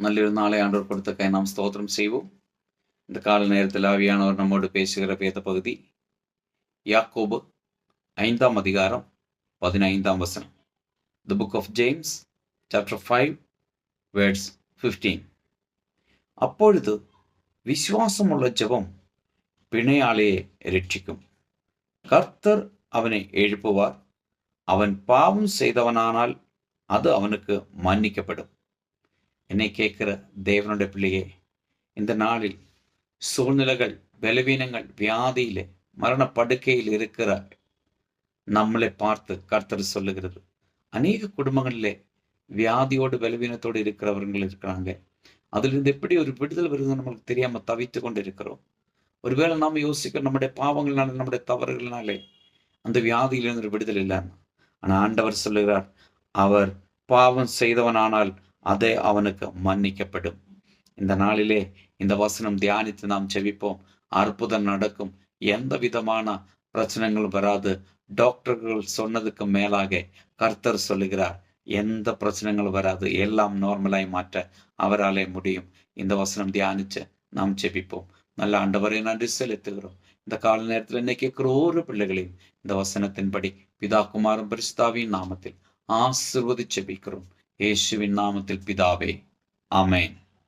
നല്ലൊരു നാളെ ആണ്ടോർ കൊടുത്തക്കായി നാം സ്തോത്രം செய்வோம். இந்த கால நேரத்தில் ஆவியானவர் நம்மோடு பேசுகிற வேத பகுதி யாக்கோபு 5ஆம் அதிகாரம் 15ஆம் வசனம். The book of James chapter 5 verse 15. அப்பொழுது விசுவாசமுள்ள ஜெபம் பிணையாளையே இரட்சிக்கும். கர்த்தர் அவனை எழுப்புவார். அவன் பாவம் செய்தவனானால் அது அவனுக்கு மன்னிக்கப்படும். என்னை கேட்கிற தேவனுடைய பிள்ளையே, இந்த நாளில் சூழ்நிலைகள், பலவீனங்கள், வியாதியிலே, மரணப்படுக்கையில் இருக்கிற நம்மளை பார்த்து கர்த்தர் சொல்லுகிறது. அநேக குடும்பங்களிலே வியாதியோடு பலவீனத்தோடு இருக்கிறவர்கள் இருக்கிறாங்க. அதிலிருந்து எப்படி ஒரு விடுதலை வருது நம்மளுக்கு தெரியாம தவித்து கொண்டு இருக்கிறோம். ஒருவேளை நாம் யோசிக்கிறோம், நம்முடைய பாவங்களால, நம்முடைய தவறுகளினாலே அந்த வியாதியிலிருந்து ஒரு விடுதலை இல்லைன்னு. ஆனால் ஆண்டவர் சொல்லுகிறார், அவர் பாவம் செய்தவனானால் அதே அவனுக்கு மன்னிக்கப்படும். இந்த நாளிலே இந்த வசனம் தியானித்து நாம் செவிப்போம். அற்புதம் நடக்கும். எந்த விதமான பிரச்சனைகளும் வராது. டாக்டர்கள் சொன்னதுக்கு மேலாக கர்த்தர் சொல்லுகிறார், எந்த பிரச்சனைகளும் வராது. எல்லாம் நார்மலாய் மாற்ற அவராலே முடியும். இந்த வசனம் தியானிச்சு நாம் செபிப்போம். நல்ல ஆண்டவரை நன்றி செலுத்துகிறோம். இந்த கால நேரத்தில் என்ன கேட்கிற ஒரு பிள்ளைகளையும் இந்த வசனத்தின்படி பிதா குமாரன் பரிசுத்தாவின் நாமத்தில் ஆசீர்வதித்து செபிக்கிறோம். இயேசுவின் நாமத்தில் பிதாவே, ஆமென்.